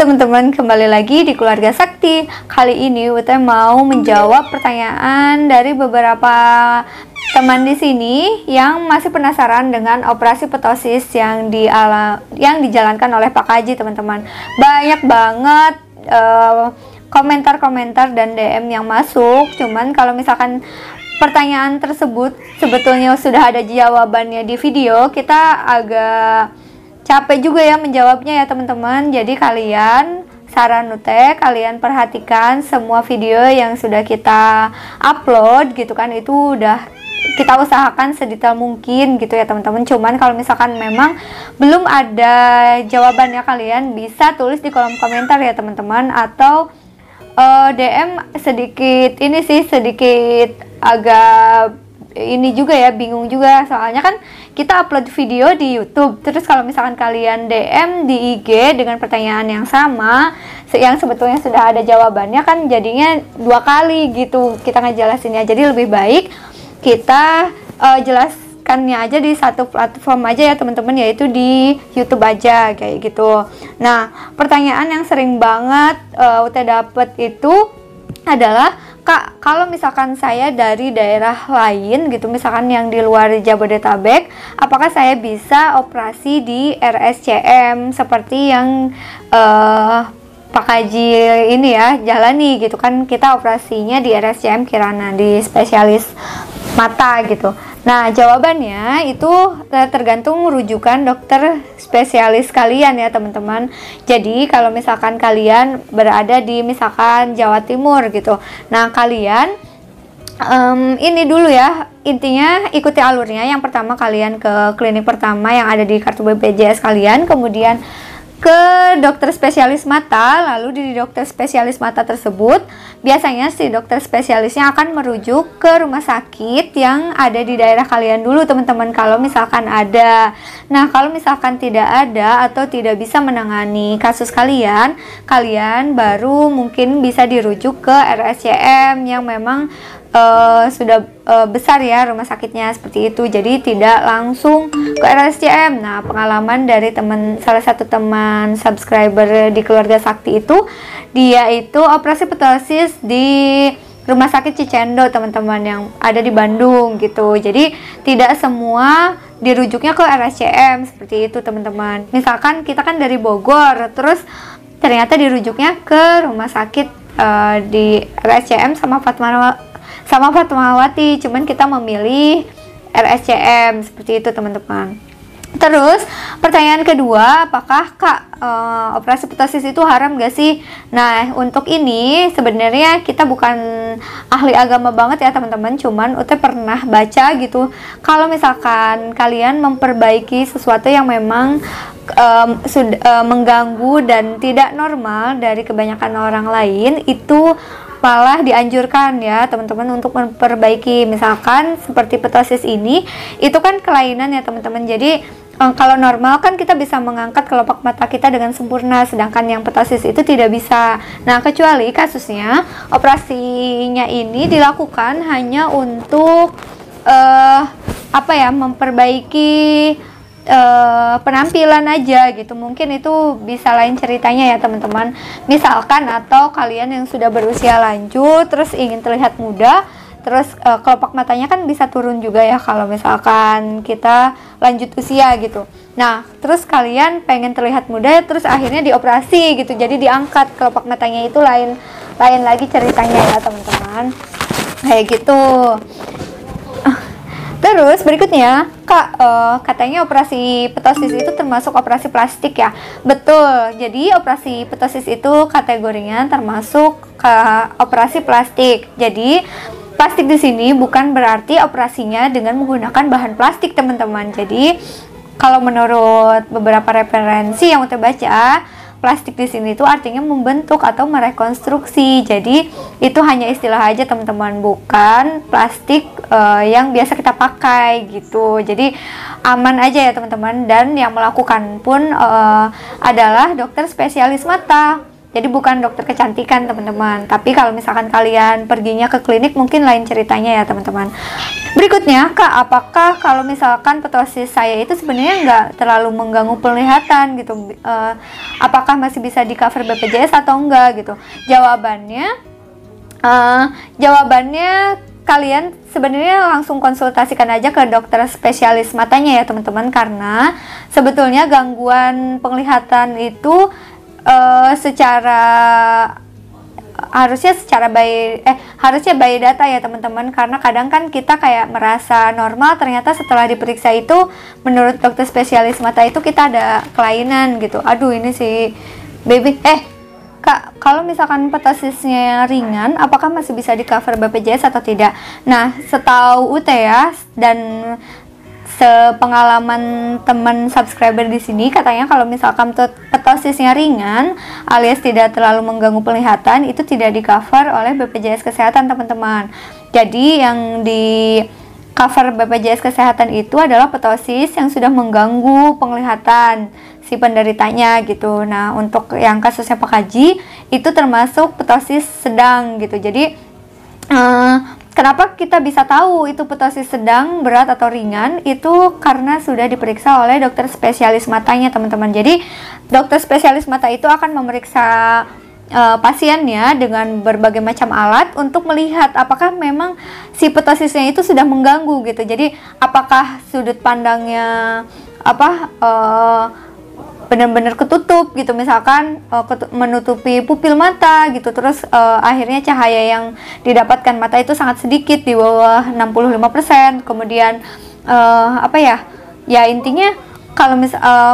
teman-teman, kembali lagi di Keluarga Sakti. Kali ini Ute mau menjawab pertanyaan dari beberapa teman di sini yang masih penasaran dengan operasi ptosis yang dijalankan oleh Pak Kaji, teman-teman. Banyak banget komentar-komentar dan DM yang masuk. Cuman kalau misalkan pertanyaan tersebut sebetulnya sudah ada jawabannya di video, kita agak capek juga ya menjawabnya ya teman-teman. Jadi saran Ute, kalian perhatikan semua video yang sudah kita upload gitu kan, itu udah kita usahakan sedetail mungkin gitu ya teman-teman. Cuman kalau misalkan memang belum ada jawabannya, kalian bisa tulis di kolom komentar ya teman-teman, atau DM sedikit agak ini juga ya, bingung juga, soalnya kan kita upload video di YouTube, terus kalau misalkan kalian DM di IG dengan pertanyaan yang sama yang sebetulnya sudah ada jawabannya, kan jadinya dua kali gitu kita ngejelasinnya. Jadi lebih baik kita jelaskannya aja di satu platform aja ya teman-teman, yaitu di YouTube aja kayak gitu. Nah, pertanyaan yang sering banget Ute dapet itu adalah, Kak, kalau misalkan saya dari daerah lain gitu, misalkan yang di luar Jabodetabek, apakah saya bisa operasi di RSCM seperti yang Pak Kaji ini ya jalani gitu kan? Kita operasinya di RSCM Kirana, di spesialis mata gitu. Nah, jawabannya itu tergantung rujukan dokter spesialis kalian ya teman-teman. Jadi kalau misalkan kalian berada di misalkan Jawa Timur gitu, nah kalian ini dulu ya, intinya ikuti alurnya. Yang pertama kalian ke klinik pertama yang ada di kartu BPJS kalian, kemudian ke dokter spesialis mata. Lalu di dokter spesialis mata tersebut biasanya si dokter spesialisnya akan merujuk ke rumah sakit yang ada di daerah kalian dulu teman-teman, kalau misalkan ada. Nah, kalau misalkan tidak ada atau tidak bisa menangani kasus kalian baru mungkin bisa dirujuk ke RSCM yang memang sudah besar ya rumah sakitnya, seperti itu. Jadi tidak langsung ke RSCM. Nah, pengalaman dari salah satu teman subscriber di Keluarga Sakti itu, dia itu operasi ptosis di Rumah Sakit Cicendo teman-teman, yang ada di Bandung gitu. Jadi tidak semua dirujuknya ke RSCM seperti itu teman-teman. Misalkan kita kan dari Bogor, terus ternyata dirujuknya ke rumah sakit di RSCM sama Fatmawati, cuman kita memilih RSCM seperti itu teman-teman. Terus pertanyaan kedua, apakah Kak operasi ptosis itu haram gak sih? Nah, untuk ini sebenarnya kita bukan ahli agama banget ya teman-teman, cuman Ute pernah baca gitu, kalau misalkan kalian memperbaiki sesuatu yang memang sudah mengganggu dan tidak normal dari kebanyakan orang lain, itu malah dianjurkan ya teman-teman untuk memperbaiki. Misalkan seperti ptosis ini, itu kan kelainan ya teman-teman. Jadi kalau normal kan kita bisa mengangkat kelopak mata kita dengan sempurna, sedangkan yang ptosis itu tidak bisa. Nah, kecuali kasusnya operasinya ini dilakukan hanya untuk memperbaiki penampilan aja gitu, mungkin itu bisa lain ceritanya ya teman-teman. Misalkan atau kalian yang sudah berusia lanjut terus ingin terlihat muda, terus kelopak matanya kan bisa turun juga ya kalau misalkan kita lanjut usia gitu. Nah, terus kalian pengen terlihat muda, terus akhirnya dioperasi gitu, jadi diangkat kelopak matanya, itu lain lagi ceritanya ya teman-teman, kayak gitu. Terus berikutnya, Kak, katanya operasi ptosis itu termasuk operasi plastik ya? Betul, jadi operasi ptosis itu kategorinya termasuk ke operasi plastik. Jadi plastik di sini bukan berarti operasinya dengan menggunakan bahan plastik teman-teman. Jadi kalau menurut beberapa referensi yang kita baca, plastik di sini itu artinya membentuk atau merekonstruksi. Jadi itu hanya istilah aja teman-teman, bukan plastik yang biasa kita pakai gitu. Jadi aman aja ya teman-teman. Dan yang melakukan pun adalah dokter spesialis mata. Jadi bukan dokter kecantikan teman-teman. Tapi kalau misalkan kalian perginya ke klinik mungkin lain ceritanya ya teman-teman. Berikutnya, Kak, apakah kalau misalkan ptosis saya itu sebenarnya nggak terlalu mengganggu penglihatan gitu? Apakah masih bisa di cover BPJS atau enggak gitu? Jawabannya kalian sebenarnya langsung konsultasikan aja ke dokter spesialis matanya ya teman-teman, karena sebetulnya gangguan penglihatan itu harusnya by data ya teman-teman, karena kadang kan kita kayak merasa normal, ternyata setelah diperiksa itu menurut dokter spesialis mata itu kita ada kelainan gitu. Aduh ini si baby Kak, kalau misalkan ptosisnya ringan, apakah masih bisa di cover BPJS atau tidak? Nah, setahu Ute ya, dan sepengalaman teman subscriber di sini, katanya kalau misalkan ptosisnya ringan alias tidak terlalu mengganggu penglihatan, itu tidak di cover oleh BPJS Kesehatan teman-teman. Jadi yang di cover BPJS Kesehatan itu adalah ptosis yang sudah mengganggu penglihatan si penderitanya gitu. Nah, untuk yang kasusnya Pak Haji itu termasuk ptosis sedang gitu. Jadi kenapa kita bisa tahu itu ptosis sedang, berat atau ringan? Itu karena sudah diperiksa oleh dokter spesialis matanya teman-teman. Jadi dokter spesialis mata itu akan memeriksa pasiennya dengan berbagai macam alat untuk melihat apakah memang si ptosisnya itu sudah mengganggu gitu. Jadi apakah sudut pandangnya benar-benar ketutup gitu, misalkan menutupi pupil mata gitu, terus akhirnya cahaya yang didapatkan mata itu sangat sedikit, di bawah 65%. Kemudian intinya kalau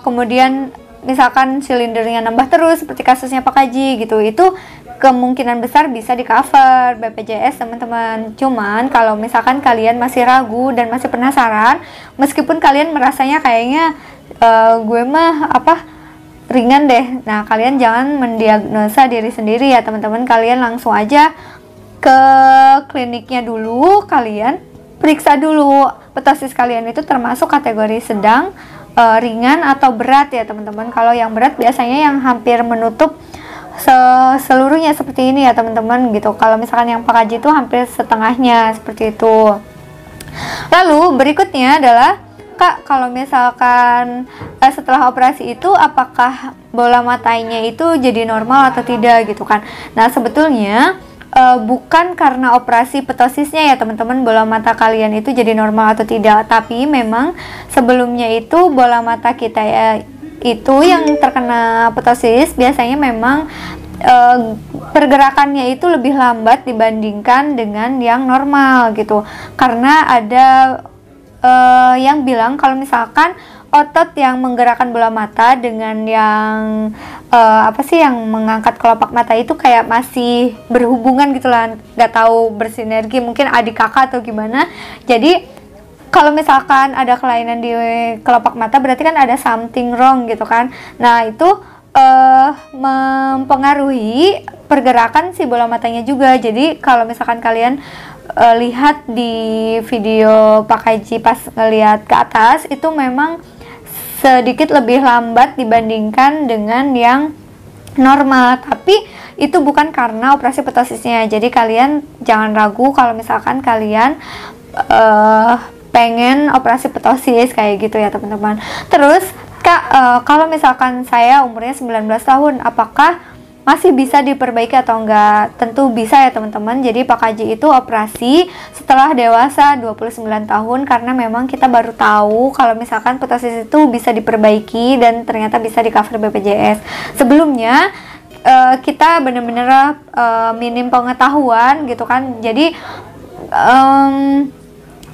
kemudian misalkan silindernya nambah terus seperti kasusnya Pak Haji gitu, itu kemungkinan besar bisa di cover BPJS teman-teman. Cuman kalau misalkan kalian masih ragu dan masih penasaran, meskipun kalian merasanya kayaknya gue mah ringan deh, nah kalian jangan mendiagnosa diri sendiri ya teman-teman. Kalian langsung aja ke kliniknya dulu, kalian periksa dulu ptosis kalian itu termasuk kategori sedang, ringan atau berat ya teman-teman. Kalau yang berat biasanya yang hampir menutup seluruhnya seperti ini ya teman-teman gitu. Kalau misalkan yang Pak Haji itu hampir setengahnya seperti itu. Lalu berikutnya adalah, Kak, kalau misalkan setelah operasi itu apakah bola matanya itu jadi normal atau tidak gitu kan? Nah, sebetulnya bukan karena operasi ptosisnya ya teman-teman bola mata kalian itu jadi normal atau tidak, tapi memang sebelumnya itu bola mata kita ya itu yang terkena ptosis biasanya memang pergerakannya itu lebih lambat dibandingkan dengan yang normal gitu. Karena ada yang bilang kalau misalkan otot yang menggerakkan bola mata dengan yang yang mengangkat kelopak mata itu kayak masih berhubungan gitu lah, nggak tahu bersinergi, mungkin adik kakak atau gimana. Jadi kalau misalkan ada kelainan di kelopak mata berarti kan ada something wrong gitu kan. Nah itu mempengaruhi pergerakan si bola matanya juga. Jadi kalau misalkan kalian lihat di video Pak Haji pas ngelihat ke atas itu memang sedikit lebih lambat dibandingkan dengan yang normal, tapi itu bukan karena operasi ptosisnya. Jadi kalian jangan ragu kalau misalkan kalian pengen operasi ptosis kayak gitu ya teman-teman. Terus Kak, kalau misalkan saya umurnya 19 tahun, apakah masih bisa diperbaiki atau enggak? Tentu bisa ya teman-teman. Jadi Pak Haji itu operasi setelah dewasa 29 tahun karena memang kita baru tahu kalau misalkan ptosis itu bisa diperbaiki dan ternyata bisa di cover BPJS. Sebelumnya kita benar-benar minim pengetahuan gitu kan.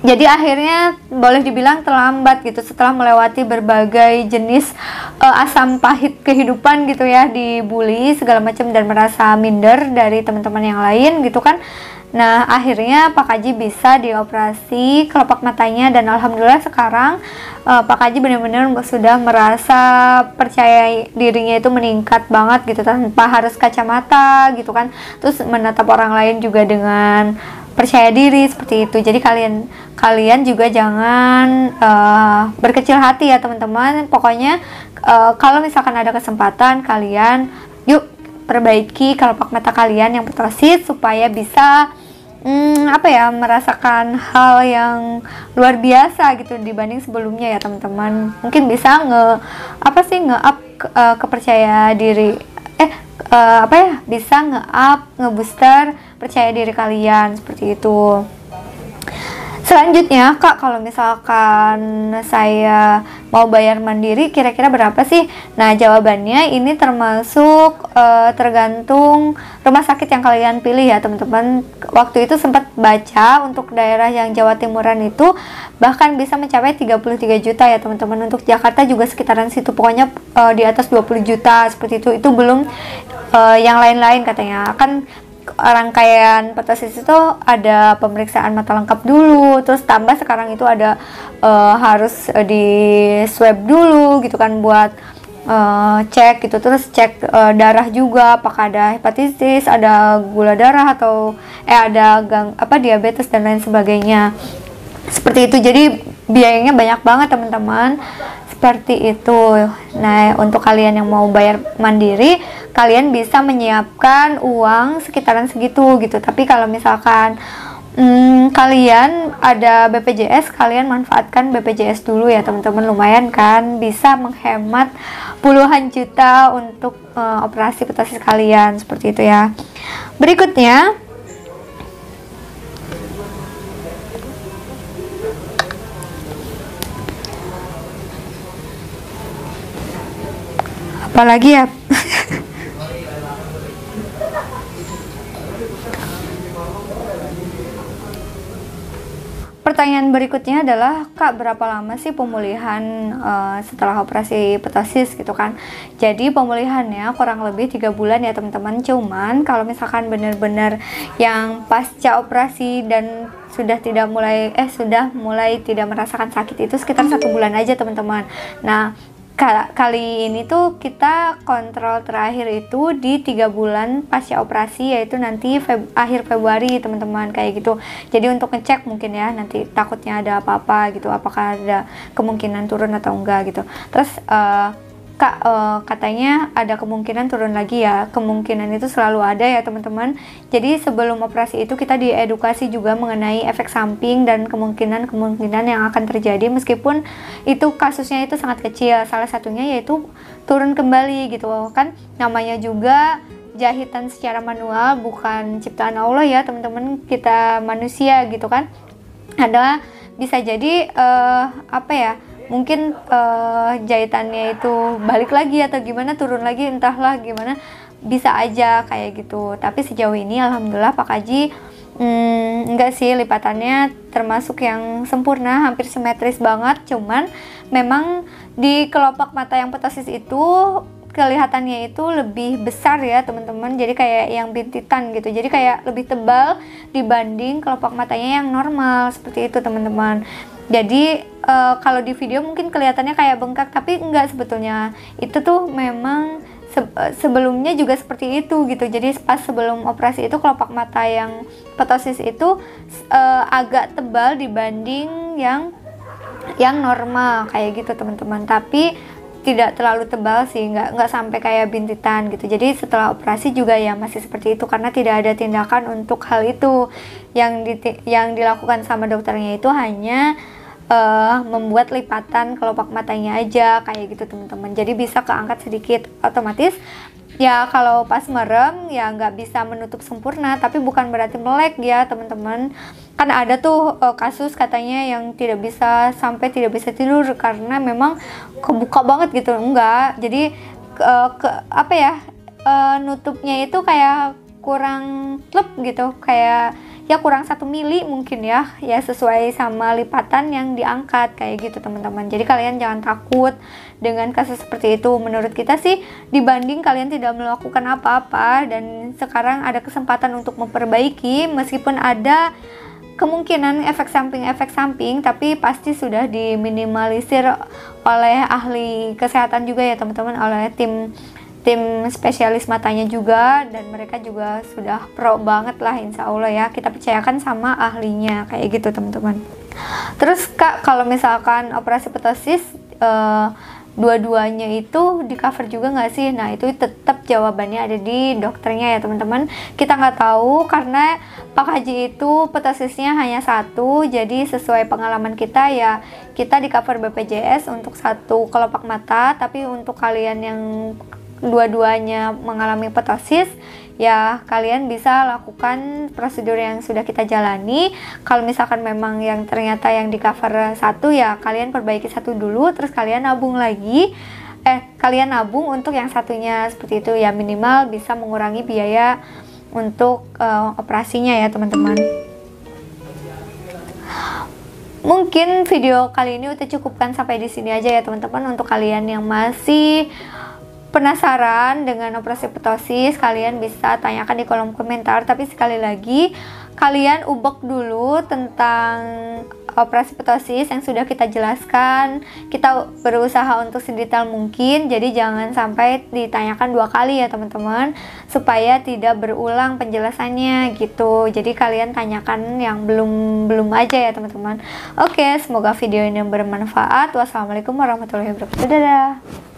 Jadi akhirnya boleh dibilang terlambat gitu setelah melewati berbagai jenis asam pahit kehidupan gitu ya, dibully segala macam dan merasa minder dari teman-teman yang lain gitu kan. Nah akhirnya Pak Haji bisa dioperasi kelopak matanya dan alhamdulillah sekarang Pak Haji benar-benar sudah merasa percaya dirinya itu meningkat banget gitu tanpa harus kacamata gitu kan. Terus menatap orang lain juga dengan percaya diri seperti itu. Jadi kalian juga jangan berkecil hati ya teman-teman. Pokoknya kalau misalkan ada kesempatan kalian yuk memperbaiki kelopak mata kalian yang ptosis supaya bisa merasakan hal yang luar biasa gitu dibanding sebelumnya ya teman-teman. Mungkin bisa nge-up kepercaya diri bisa nge-up, nge-booster percaya diri kalian seperti itu. Selanjutnya Kak, kalau misalkan saya mau bayar mandiri kira-kira berapa sih? Nah, jawabannya ini termasuk tergantung rumah sakit yang kalian pilih ya teman-teman. Waktu itu sempat baca untuk daerah yang Jawa Timuran itu bahkan bisa mencapai 33 juta ya teman-teman. Untuk Jakarta juga sekitaran situ, pokoknya di atas 20 juta seperti itu. Itu belum yang lain-lain katanya. Kan rangkaian ptosis itu ada pemeriksaan mata lengkap dulu, terus tambah sekarang itu ada harus di swab dulu gitu kan buat cek gitu, terus cek darah juga apakah ada hepatitis, ada gula darah atau ada diabetes dan lain sebagainya seperti itu. Jadi biayanya banyak banget teman-teman seperti itu. Nah, untuk kalian yang mau bayar mandiri, kalian bisa menyiapkan uang sekitaran segitu gitu. Tapi kalau misalkan kalian ada BPJS, kalian manfaatkan BPJS dulu ya teman-teman. Lumayan kan, bisa menghemat puluhan juta untuk operasi ptosis kalian seperti itu ya. Berikutnya, apalagi ya. Pertanyaan berikutnya adalah, Kak, berapa lama sih pemulihan setelah operasi ptosis gitu kan? Jadi pemulihannya kurang lebih 3 bulan ya teman-teman. Cuman kalau misalkan benar-benar yang pasca operasi dan sudah mulai tidak merasakan sakit itu sekitar 1 bulan aja teman-teman. Nah, kali ini tuh kita kontrol terakhir itu di 3 bulan pasca operasi, yaitu nanti akhir Februari teman-teman, kayak gitu. Jadi untuk ngecek mungkin ya, nanti takutnya ada apa-apa gitu, apakah ada kemungkinan turun atau enggak gitu. Terus Kak, katanya ada kemungkinan turun lagi ya. Kemungkinan itu selalu ada ya teman-teman. Jadi sebelum operasi itu kita diedukasi juga mengenai efek samping dan kemungkinan yang akan terjadi, meskipun itu kasusnya itu sangat kecil. Salah satunya yaitu turun kembali gitu kan. Namanya juga jahitan secara manual, bukan ciptaan Allah ya teman-teman, kita manusia gitu kan. Ada bisa jadi mungkin jahitannya itu balik lagi atau gimana, turun lagi, entahlah gimana, bisa aja kayak gitu. Tapi sejauh ini alhamdulillah Pak Kaji enggak sih, lipatannya termasuk yang sempurna, hampir simetris banget. Cuman memang di kelopak mata yang ptosis itu kelihatannya itu lebih besar ya teman-teman, jadi kayak yang bintitan gitu, jadi kayak lebih tebal dibanding kelopak matanya yang normal seperti itu teman-teman. Jadi kalau di video mungkin kelihatannya kayak bengkak, tapi enggak, sebetulnya itu tuh memang sebelumnya juga seperti itu gitu. Jadi pas sebelum operasi itu kelopak mata yang ptosis itu agak tebal dibanding yang normal kayak gitu teman-teman, tapi tidak terlalu tebal sih, nggak sampai kayak bintitan gitu. Jadi setelah operasi juga ya masih seperti itu, karena tidak ada tindakan untuk hal itu. Yang dilakukan sama dokternya itu hanya membuat lipatan kelopak matanya aja kayak gitu teman-teman. Jadi bisa keangkat sedikit, otomatis ya kalau pas merem ya nggak bisa menutup sempurna, tapi bukan berarti melek ya teman-teman. Kan ada tuh kasus katanya yang tidak bisa tidur karena memang kebuka banget gitu. Enggak, jadi nutupnya itu kayak kurang klep gitu, kayak ya kurang 1 mili mungkin ya sesuai sama lipatan yang diangkat kayak gitu teman-teman. Jadi kalian jangan takut dengan kasus seperti itu. Menurut kita sih, dibanding kalian tidak melakukan apa-apa dan sekarang ada kesempatan untuk memperbaiki, meskipun ada kemungkinan efek samping, tapi pasti sudah diminimalisir oleh ahli kesehatan juga ya teman-teman, oleh tim spesialis matanya juga, dan mereka juga sudah pro banget lah, insya Allah ya, kita percayakan sama ahlinya kayak gitu teman-teman. Terus Kak, kalau misalkan operasi ptosis dua-duanya itu di cover juga nggak sih? Nah, itu tetap jawabannya ada di dokternya ya teman-teman. Kita nggak tahu karena Pak Haji itu petosisnya hanya satu, jadi sesuai pengalaman kita ya kita di cover BPJS untuk satu kelopak mata, tapi untuk kalian yang dua-duanya mengalami ptosis ya kalian bisa lakukan prosedur yang sudah kita jalani. Kalau misalkan memang yang ternyata yang di cover satu ya kalian perbaiki satu dulu, terus kalian nabung lagi, kalian nabung untuk yang satunya, seperti itu ya, minimal bisa mengurangi biaya untuk operasinya ya teman-teman. Mungkin video kali ini udah cukupkan sampai di sini aja ya teman-teman. Untuk kalian yang masih penasaran dengan operasi ptosis, kalian bisa tanyakan di kolom komentar. Tapi sekali lagi, kalian ubek dulu tentang operasi ptosis yang sudah kita jelaskan. Kita berusaha untuk sedetail mungkin, jadi jangan sampai ditanyakan dua kali ya teman-teman, supaya tidak berulang penjelasannya gitu. Jadi kalian tanyakan yang belum aja ya teman-teman. Oke, semoga video ini bermanfaat. Wassalamualaikum warahmatullahi wabarakatuh. Dadah.